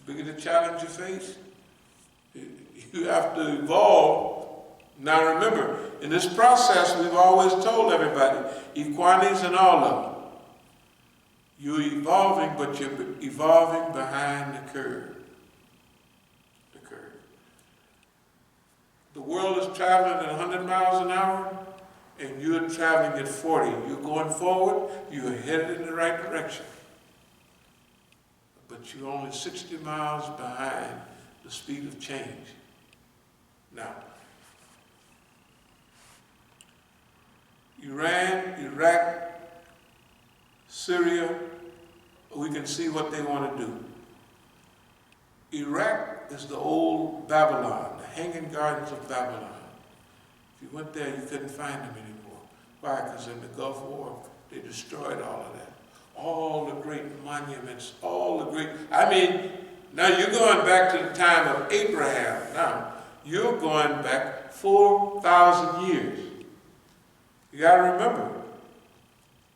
The bigger the challenge you face, you have to evolve. Now remember, in this process, we've always told everybody, equanities and all of them, you're evolving, but you're evolving behind the curve. The curve. The world is traveling at 100 miles an hour, and you're traveling at 40. You're going forward, you're headed in the right direction. But you're only 60 miles behind the speed of change. Now, Iran, Iraq, Syria, we can see what they want to do. Iraq is the old Babylon, the hanging gardens of Babylon. If you went there, you couldn't find them anymore. Why? Because in the Gulf War, they destroyed all of that. All the great monuments, all the great, now you're going back to the time of Abraham. Now, you're going back 4,000 years. You got to remember,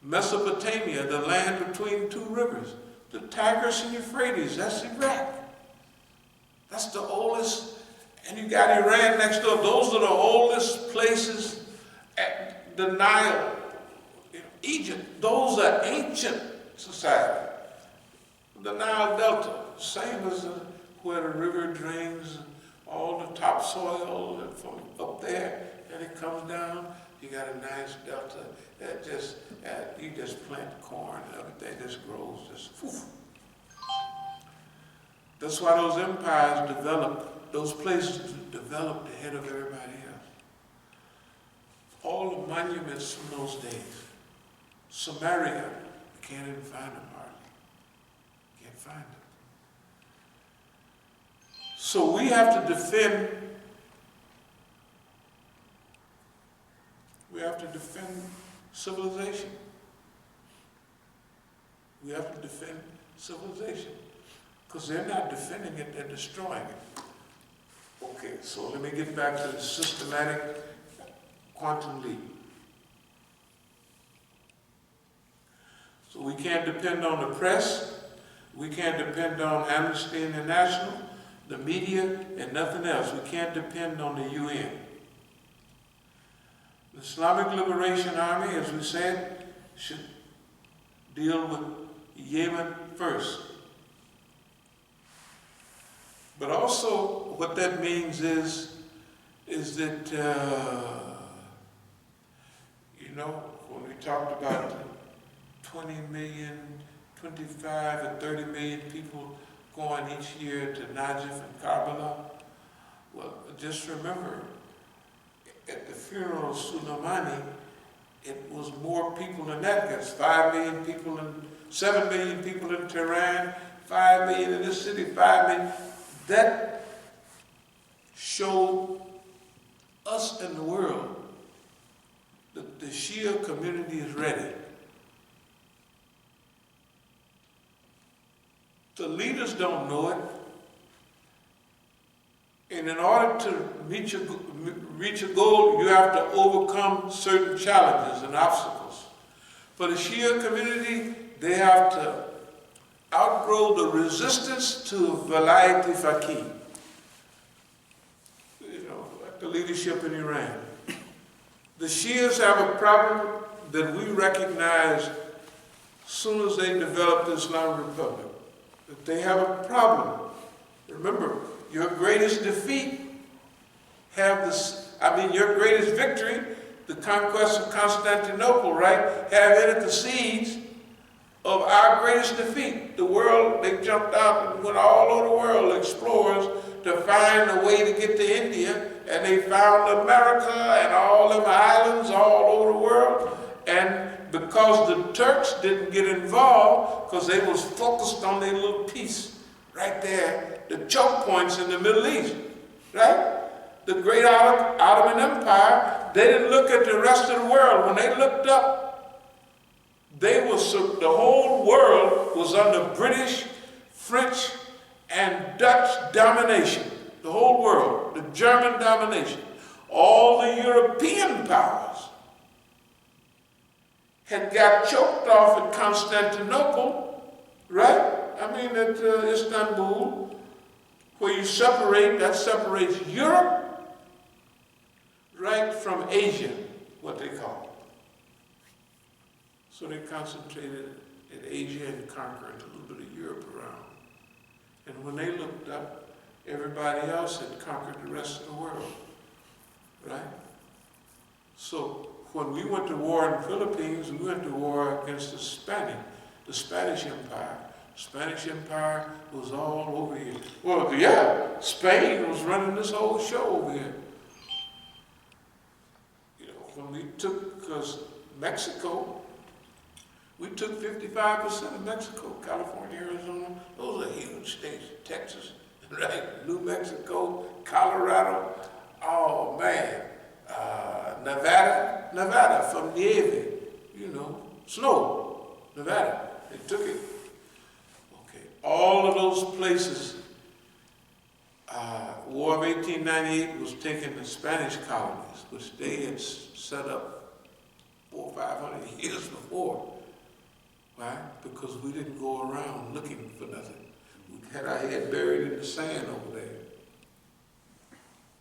Mesopotamia, the land between two rivers, the Tigris and Euphrates, that's Iraq. That's the oldest, and you got Iran next door. Those are the oldest places at the Nile. Egypt, those are ancient society. The Nile Delta, same as where the river drains all the topsoil from up there, and it comes down. You got a nice delta that you just plant corn and everything just grows, poof. That's why those empires developed, those places developed ahead of everybody else. All the monuments from those days. Samaria, you can't even find them hardly. Can't find them. So we have to defend. We have to defend civilization. We have to defend civilization. Because they're not defending it, they're destroying it. Okay, so let me get back to the systematic quantum leap. So we can't depend on the press, we can't depend on Amnesty International, the media, and nothing else. We can't depend on the UN. The Islamic Liberation Army, as we said, should deal with Yemen first. But also what that means is that, when we talked about 20 million, 25 and 30 million people going each year to Najaf and Karbala. Well, just remember, at the funeral of Soleimani, it was more people than that. There's 5 million people, 7 million people in Tehran, 5 million in this city, 5 million. That showed us and the world that the Shia community is ready. The leaders don't know it. And in order to reach a goal, you have to overcome certain challenges and obstacles. For the Shia community, they have to outgrow the resistance to Velayat Faqih. Like the leadership in Iran. The Shias have a problem that we recognize as soon as they developed the Islamic Republic. That they have a problem. Remember, your greatest defeat your greatest victory, the conquest of Constantinople, right, have in it the seeds of our greatest defeat. The world, they jumped out and went all over the world, explorers, to find a way to get to India, and they found America and all them islands all over the world. And because the Turks didn't get involved, because they was focused on their little piece right there, the choke points in the Middle East, right? The great Ottoman Empire, they didn't look at the rest of the world. When they looked up, the whole world was under British, French, and Dutch domination. The whole world, the German domination. All the European powers had got choked off at Constantinople, right? At Istanbul, where you separate, that separates Europe right from Asia, what they call. So they concentrated in Asia and conquered a little bit of Europe around. And when they looked up, everybody else had conquered the rest of the world, right? So when we went to war in the Philippines, we went to war against the Spanish Empire. The Spanish Empire was all over here. Well, yeah, Spain was running this whole show over here. You know, when we took, because Mexico, we took 55% of Mexico, California, Arizona. Those are huge states. Texas, right? New Mexico, Colorado. Oh, man. Nevada from Nieve, you know, snow, Nevada. They took it. Okay. All of those places, War of 1898 was taking the Spanish colonies, which they had set up 400 or 500 years before. Why? Because we didn't go around looking for nothing. We had our head buried in the sand over there.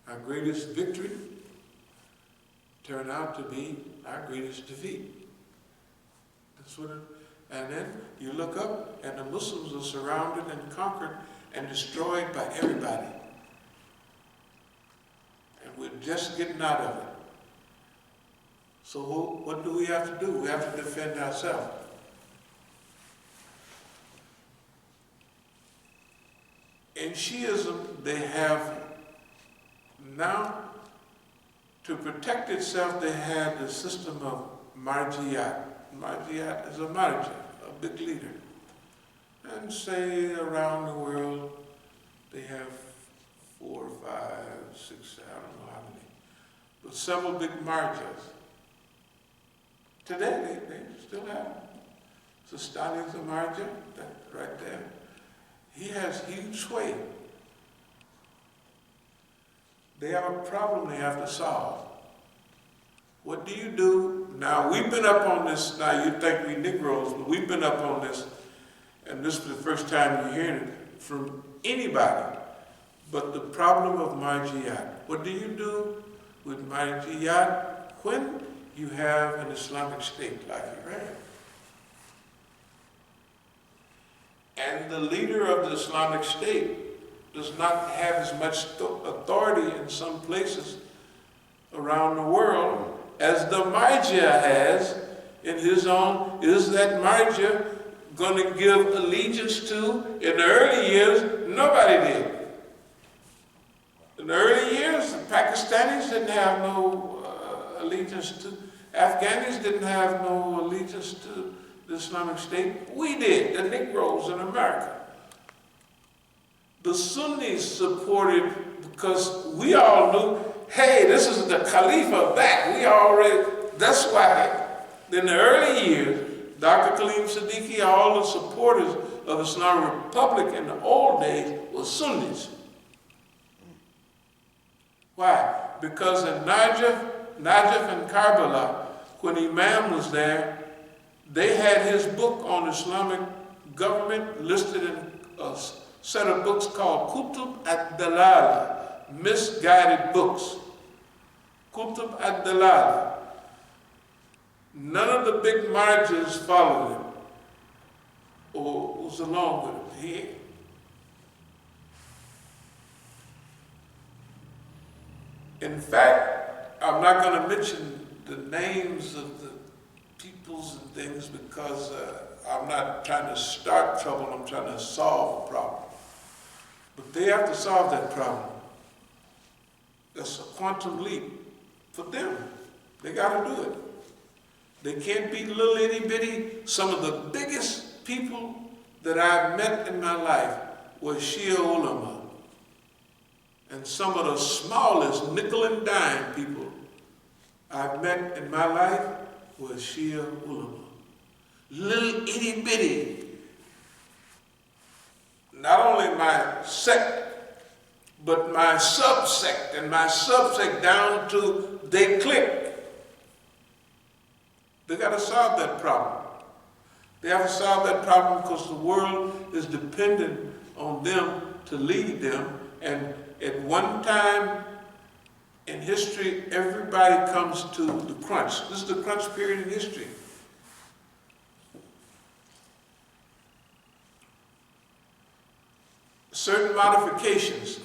Our greatest victory turned out to be our greatest defeat. That's what and then you look up and the Muslims are surrounded and conquered and destroyed by everybody. And we're just getting out of it. So what do we have to do? We have to defend ourselves. In Shiism, they have now, to protect itself, they had the system of marjiyat. Marjiyat is a marja, a big leader. And say around the world, they have 4 or 5, 6, I don't know how many, but several big marjas. Today, they still have them. Sistani is a marja, that right there. He has huge sway. They have a problem they have to solve. What do you do? Now, we've been up on this, now you think we Negroes, but we've been up on this, and this is the first time you're hearing it from anybody. But the problem of marjiyat. What do you do with marjiyat when you have an Islamic state like Iran? And the leader of the Islamic State does not have as much authority in some places around the world as the marja has in his own. Is that marja going to give allegiance to? In the early years, nobody did. In the early years, the Pakistanis didn't have no allegiance to. Afghanis didn't have no allegiance to the Islamic State. We did, the Negroes in America. The Sunnis supported because we all knew, hey, this is the Khalifa back. We already, that's why in the early years, Dr. Khalid Siddiqui, all the supporters of the Islamic Republic in the old days were Sunnis. Why? Because in Najaf and Karbala, when Imam was there, they had his book on Islamic government listed in a set of books called Kutub ad-Dalala, misguided books. Kutub ad-Dalala. None of the big marjas followed him or was along with him. In fact, I'm not going to mention the names of the peoples and things because I'm not trying to start trouble, I'm trying to solve a problem. But they have to solve that problem. That's a quantum leap for them. They got to do it. They can't be little itty bitty. Some of the biggest people that I've met in my life were Shia ulama. And some of the smallest nickel and dime people I've met in my life were Shia ulama. Little itty bitty. Not only my sect, but my subsect, and my subsect down to they clique. They got to solve that problem. They have to solve that problem because the world is dependent on them to lead them, And at one time in history, everybody comes to the crunch. This is the crunch period in history. Certain modifications.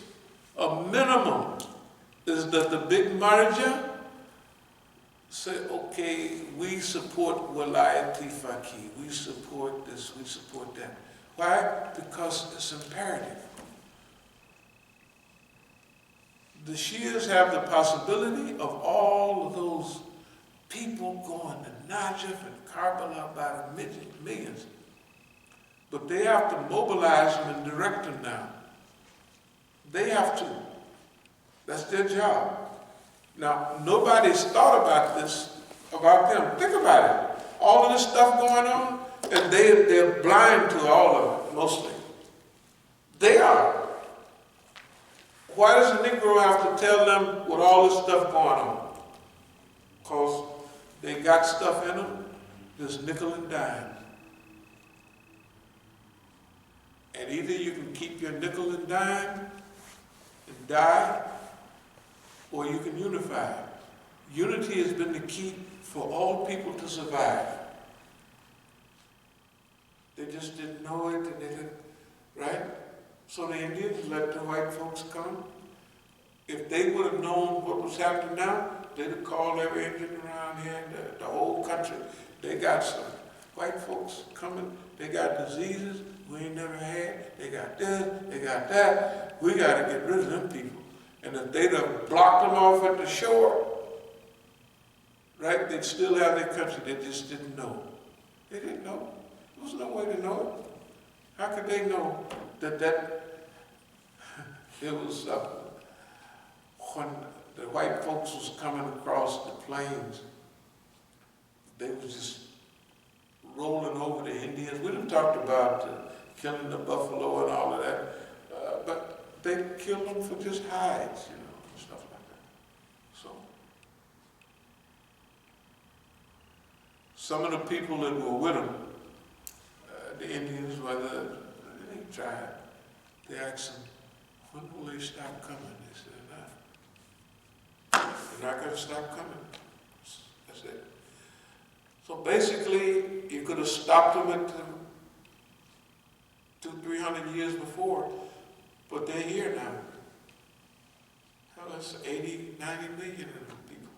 A minimum is that the big marja say, okay, we support Walayati Faqih, we support this, we support that. Why? Because it's imperative. The Shias have the possibility of all of those people going to Najaf and Karbala by the millions. But they have to mobilize them and direct them now. They have to. That's their job. Now, nobody's thought about this, about them. Think about it. All of this stuff going on, and they're blind to all of it, mostly. They are. Why does a Negro have to tell them what all this stuff going on? Because they got stuff in them that's nickel and dime. And either you can keep your nickel and dime and die, or you can unify. Unity has been the key for all people to survive. They just didn't know it, and they didn't, right? So the Indians let the white folks come. If they would have known what was happening now, they'd have called every Indian around here, the whole country. They got some white folks coming, they got diseases we ain't never had, they got this, they got that. We got to get rid of them people. And if they'd have blocked them off at the shore, right, they'd still have their country. They just didn't know. They didn't know. There was no way to know it. How could they know that it was when the white folks was coming across the plains, they was just rolling over the Indians. We done talked about killing the buffalo and all of that, but they killed them for just hides, you know, and stuff like that. So, some of the people that were with them, the Indians, whether they tried, they asked them, when will they stop coming? They said, no. They're not going to stop coming. That's it. So basically, you could have stopped them at 200-300 years before, but they're here now. Hell, that's 80, 90 million of them people.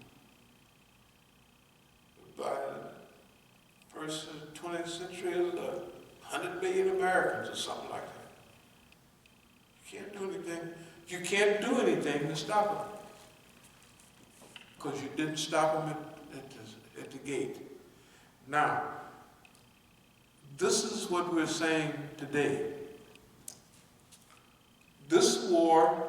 By the first 20th century, it was 100 million Americans or something like that. You can't do anything. You can't do anything to stop them, because you didn't stop them at the gate. Now, this is what we're saying today. This war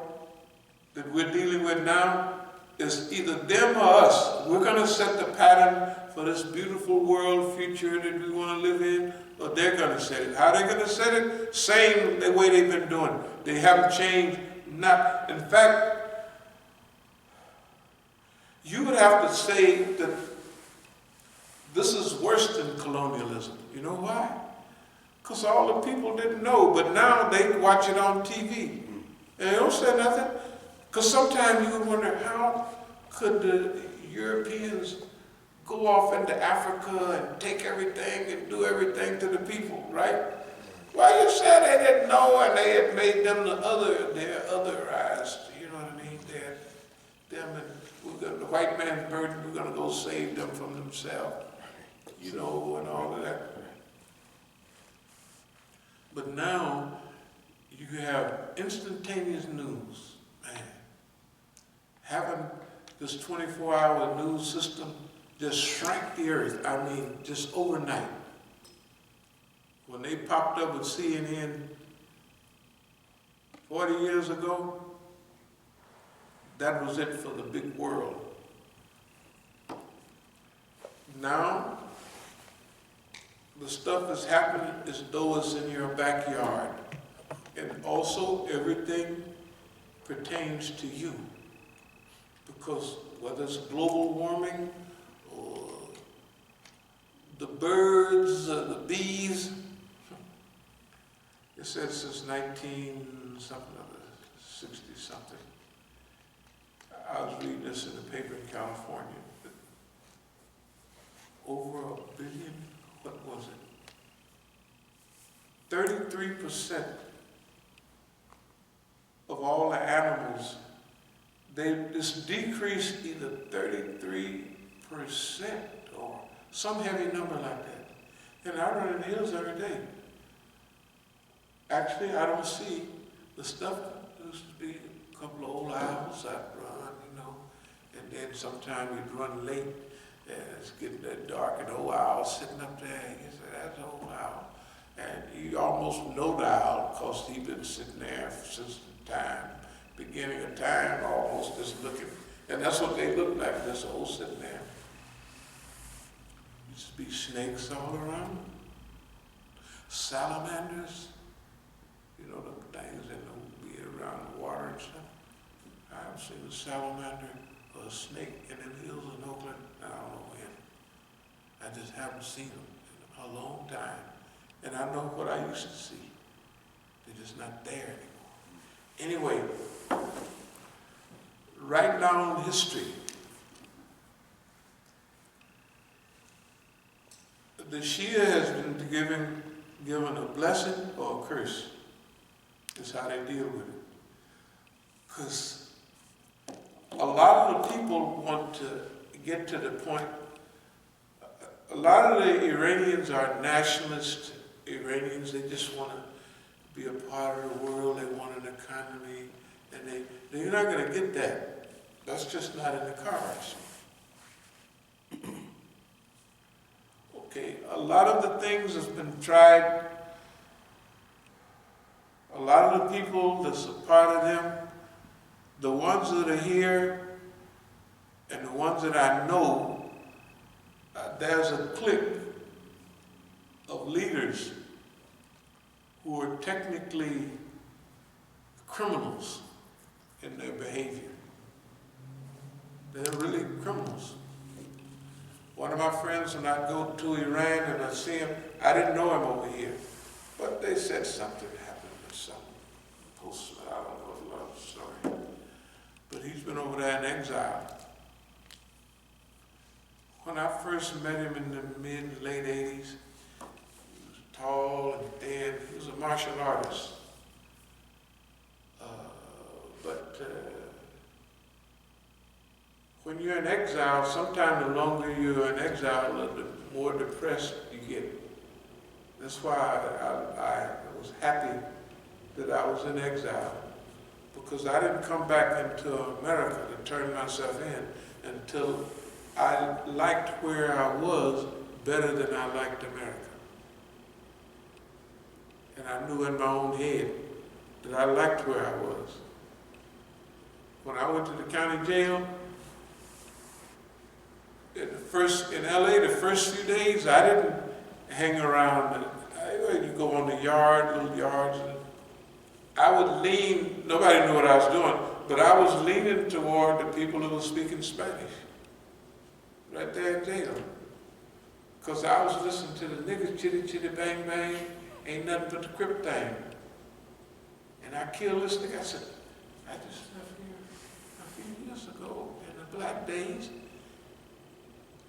that we're dealing with now is either them or us. We're going to set the pattern for this beautiful world future that we want to live in, or they're going to set it. How are they going to set it? Same the way they've been doing. They haven't changed. Not. In fact, you would have to say that this is worse than colonialism. You know why? Because all the people didn't know, but now they watch it on TV. And they don't say nothing. Because sometimes you would wonder, how could the Europeans go off into Africa and take everything and do everything to the people, right? Well, you said they didn't know, and they had made them they're otherized, you know what I mean? Them, and the white man's burden, we're going to go save them from themselves, you know, and all of that. But now, you have instantaneous news, man. Having this 24-hour news system just shrank the earth, I mean, just overnight. When they popped up with CNN 40 years ago, that was it for the big world. Now, the stuff is happening as though it's in your backyard. And also, everything pertains to you. Because whether it's global warming, or the birds, the bees, it said since 1970 60-something. I was reading this in the paper in California. Over a billion, what was it? 33% of all the animals, this decreased either 33% or some heavy number like that. And I run in the hills every day. Actually, I don't see the stuff. There used to be a couple of old owls I'd run, and then sometimes we'd run late, and it's getting that dark, and the old owl sitting up there. You say, that's an old owl. And you almost know the owl because he's been sitting there since the time, beginning of time, almost just looking. And that's what they look like, this old sitting there. Used to be snakes all around, salamanders, the things that don't be around the water and stuff. I haven't seen a salamander or a snake in the hills in Oakland, I don't know when. I just haven't seen them in a long time. And I know what I used to see. They're just not there anymore. Anyway, right now in history, the Shia has been given a blessing or a curse. Is how they deal with it. Because a lot of the people want to get to the point, a lot of the Iranians are nationalist Iranians. They just want to be a part of the world. They want an economy. And you're not going to get that. That's just not in the cards. Okay, a lot of the things that's been tried, a lot of the people that's a part of them, the ones that are here and the ones that I know, there's a clique of leaders who are technically criminals in their behavior. They're really criminals. One of my friends, when I go to Iran and I see him, I didn't know him over here, but they said something happened with some postman, I don't know the love story. But he's been over there in exile. When I first met him in the late 80s, he was tall and thin. He was a martial artist. When you're in exile, sometimes the longer you're in exile, the more depressed you get. That's why I was happy that I was in exile, because I didn't come back into America to turn myself in until I liked where I was better than I liked America. And I knew in my own head that I liked where I was. When I went to the county jail, in LA, the first few days, I didn't hang around. You go on the yard, little yards. I would lean, nobody knew what I was doing, but I was leaning toward the people who were speaking Spanish. Right there in jail. Because I was listening to the niggas chitty chitty bang bang, ain't nothing but the crip thing. And I killed this nigga. I said, I just left here a few years ago in the black days.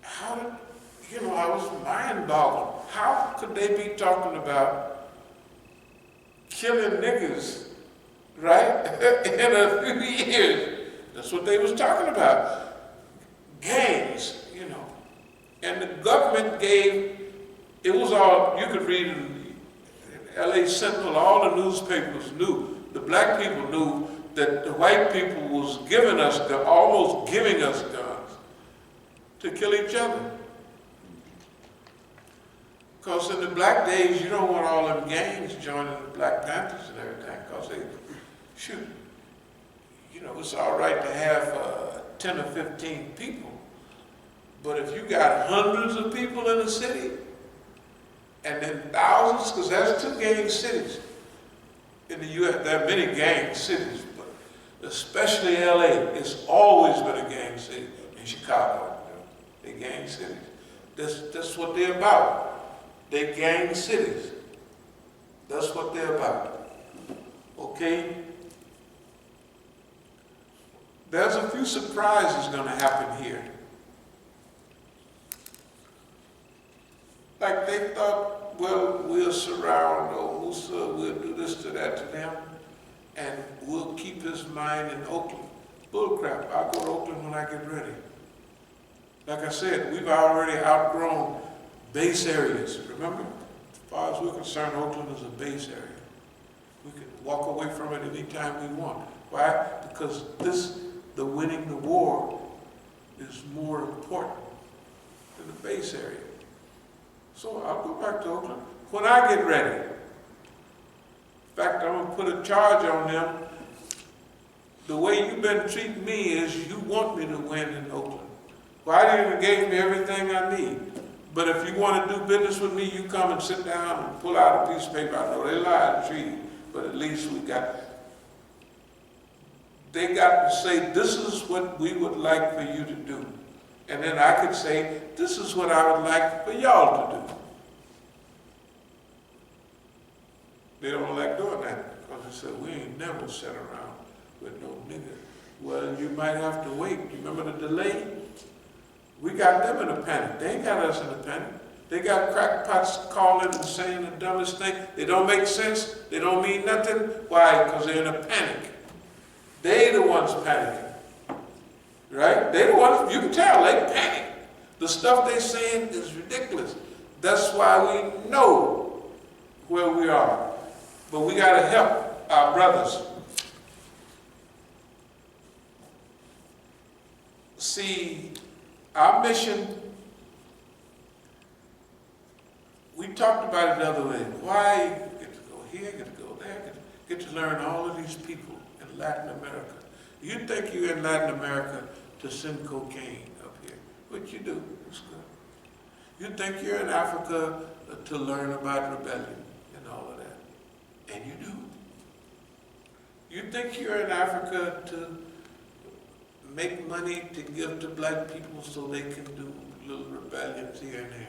How did, I was mind boggled. How could they be talking about killing niggas, right, in a few years? That's what they was talking about. Gangs, And the government gave, it was all, you could read in LA Sentinel, all the newspapers knew, the black people knew that the white people was giving us, almost giving us guns to kill each other. Because in the black days, you don't want all them gangs joining the Black Panthers and everything, because they shoot. It's all right to have 10 or 15 people, but if you got hundreds of people in a city, and then thousands, because there's 2 gang cities in the U.S. There are many gang cities, but especially LA, it's always been a gang city. In Chicago, they gang cities. That's what they're about. They gang cities. That's what they're about. Okay? there's a few surprises going to happen here. Like they thought, well, we'll surround old Musa, we'll do this to that to them, and we'll keep his mind in Oakland. Bullcrap, I'll go to Oakland when I get ready. Like I said, we've already outgrown base areas. Remember, as far as we're concerned, Oakland is a base area. We can walk away from it anytime we want. Why? Because the winning the war is more important than the base area. So I'll go back to Oakland when I get ready. In fact, I'm going to put a charge on them. The way you've been treating me is you want me to win in Oakland. Well, I didn't even gave me everything I need. But if you want to do business with me, you come and sit down and pull out a piece of paper. I know they lied to you, but at least they got to say, this is what we would like for you to do. And then I could say, this is what I would like for y'all to do. They don't like doing that because they said, we ain't never sat around with no nigga. Well, you might have to wait. You remember the delay? We got them in a panic. They ain't got us in a panic. They got crackpots calling and saying the dumbest thing. They don't make sense. They don't mean nothing. Why? Because they're in a panic. They the ones panicking. Right? They the ones, you can tell, they panic. The stuff they saying is ridiculous. That's why we know where we are. But we got to help our brothers. See, our mission, we talked about it the other way. Why get to go here, get to go there, get to learn all of these people in Latin America. You think you're in Latin America to send cocaine up here, but you do. It's good. You think you're in Africa to learn about rebellion and all of that, and you do. You think you're in Africa to make money to give to black people so they can do little rebellions here and there.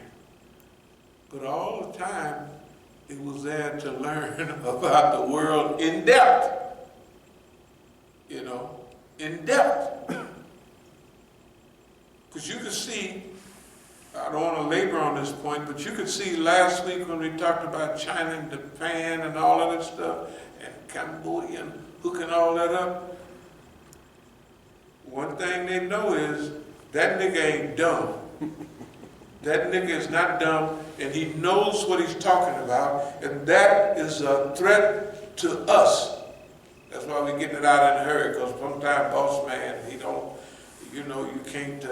But all the time, it was there to learn about the world in depth. You know, in depth. Because you could see, I don't want to labor on this point, but you could see last week when we talked about China and Japan and all of that stuff, and Cambodia and hooking all that up. One thing they know is that nigga ain't dumb. That nigga is not dumb, and he knows what he's talking about, and that is a threat to us. That's why we're getting it out in a hurry, because sometimes boss man, he don't, you know, you can't